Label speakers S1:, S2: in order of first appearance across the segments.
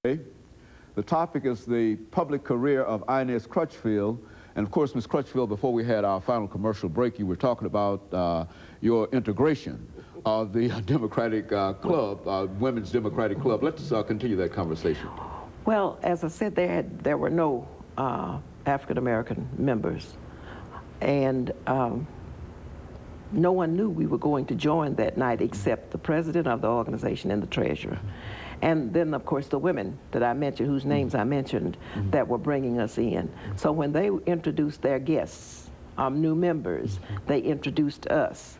S1: The topic is the public career of Inez Crutchfield. And of course, Ms. Crutchfield, before we had our final commercial break, you were talking about your integration of the Democratic Club, Women's Democratic Club. Let's continue that conversation.
S2: Well, as I said, there were no African-American members. And no one knew we were going to join that night except the president of the organization and the treasurer. And then, of course, the women that I mentioned, whose names I mentioned, that were bringing us in. So when they introduced their guests, new members, they introduced us.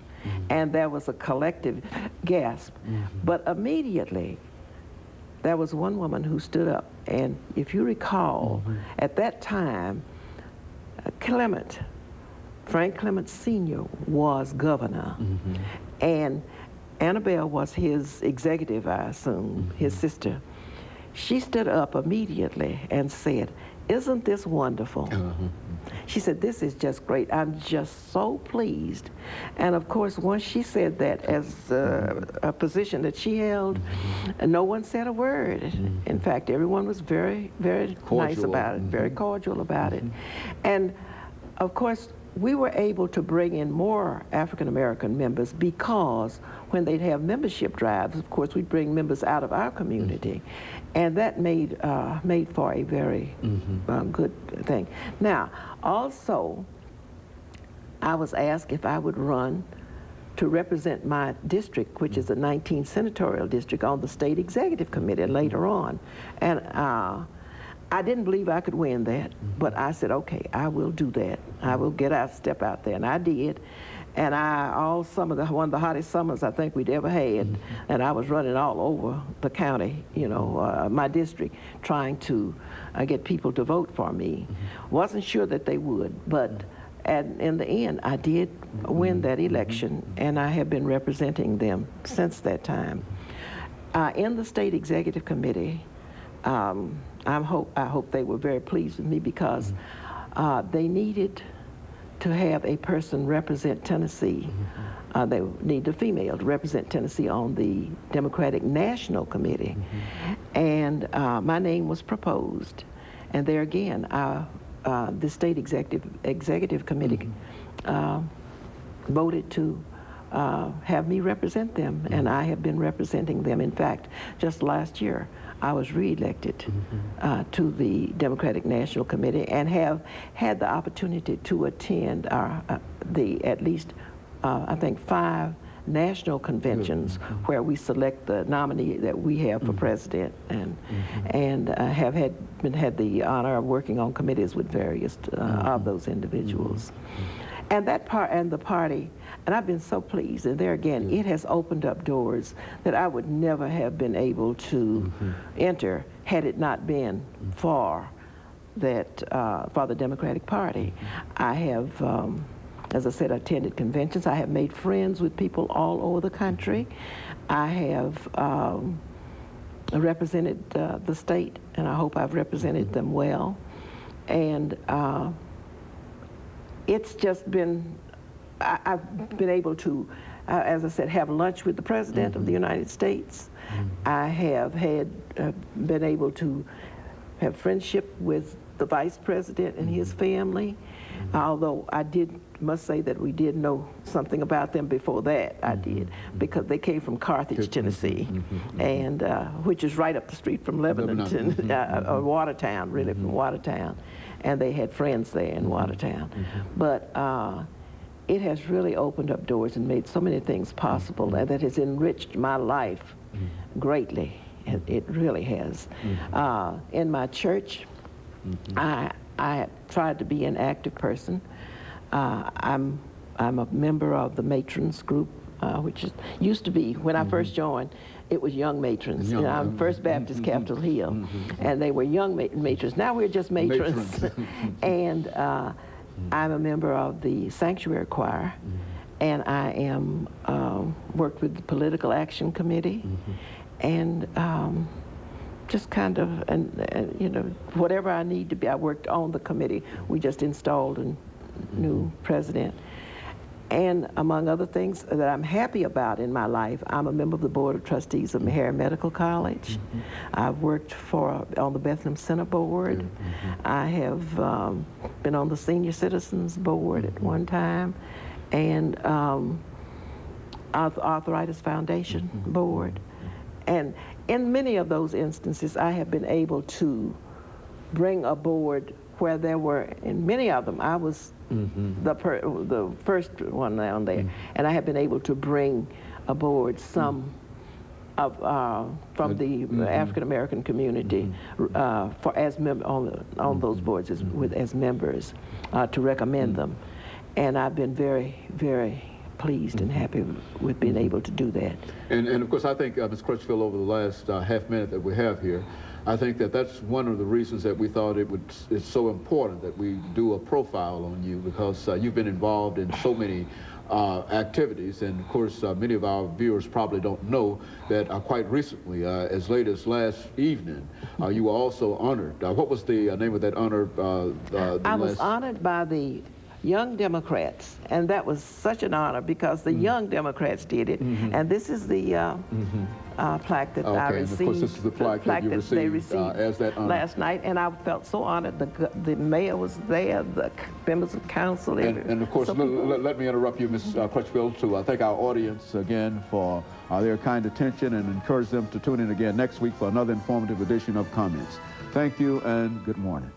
S2: And there was a collective gasp. But immediately, there was one woman who stood up. And if you recall, at that time, Frank Clement Sr. was governor. And Annabelle was his executive, I assume, his sister. She stood up immediately and said, "Isn't this wonderful?" She said, "This is just great. I'm just so pleased." And of course, once she said that as a position that she held, no one said a word. In fact, everyone was very, very nice about it, very cordial about it. And of course, we were able to bring in more African-American members because when they'd have membership drives, of course, we'd bring members out of our community. And that made for a very good thing. Now, also, I was asked if I would run to represent my district, which is a 19 senatorial district, on the state executive committee later on. And I didn't believe I could win that, but I said, okay, I will do that. I will step out there, and I did. And one of the hottest summers I think we'd ever had, and I was running all over the county, you know, my district, trying to get people to vote for me. Wasn't sure that they would, but in the end, I did win that election, and I have been representing them since that time. In the state executive committee, I hope they were very pleased with me because they needed to have a person represent Tennessee. They need a female to represent Tennessee on the Democratic National Committee. And my name was proposed. And there again, the state executive committee voted to have me represent them, and I have been representing them. In fact, just last year, I was re-elected to the Democratic National Committee and have had the opportunity to attend at least, I think, 5 national conventions where we select the nominee that we have for president, and have had the honor of working on committees with various of those individuals. And the party, and I've been so pleased, and there again, it has opened up doors that I would never have been able to enter had it not been for the Democratic Party. I have, as I said, attended conventions. I have made friends with people all over the country. I have represented the state, and I hope I've represented them well. And it's just been, I've been able to, as I said, have lunch with the President of the United States. I have been able to have friendship with the Vice President and his family, although I must say that we did know something about them before that. I did, because they came from Carthage, Tennessee, and which is right up the street from Lebanon, or Watertown, really, from Watertown. And they had friends there in Watertown. But it has really opened up doors and made so many things possible, and that has enriched my life greatly. It really has. In my church, I tried to be an active person. I'm a member of the matrons group, which used to be, when I first joined, it was young matrons. I'm First Baptist Capitol Hill, and they were young matrons. Now we're just matrons. And I'm a member of the Sanctuary Choir, and I am worked with the Political Action Committee, and just kind of, you know, whatever I need to be. I worked on the committee. We just installed a new president. And among other things that I'm happy about in my life, I'm a member of the Board of Trustees of Meharry Medical College. I've worked on the Bethlehem Center Board. I have been on the Senior Citizens Board at one time, and Arthritis Foundation Board. And in many of those instances, I have been able to bring a board where there were, in many of them, I was the first one down there, and I have been able to bring aboard some of from the African American community for as on those boards as members to recommend them, and I've been very, very pleased and happy with being able to do that.
S1: And of course, I think Ms. Crutchfield, over the last half minute that we have here, I think that that's one of the reasons that we thought it's so important that we do a profile on you, because you've been involved in so many activities, and of course many of our viewers probably don't know that quite recently, as late as last evening, you were also honored. What was the name of that honor?
S2: I was honored by the Young Democrats, and that was such an honor because the Young Democrats did it, and this is the plaque that I received. And of course, this is the plaque that you received, they received as that honor last night, and I felt so honored. The mayor was there, the members of council,
S1: and of course, let me interrupt you, Ms. Crutchfield, to thank our audience again for their kind attention and encourage them to tune in again next week for another informative edition of Comments. Thank you and good morning.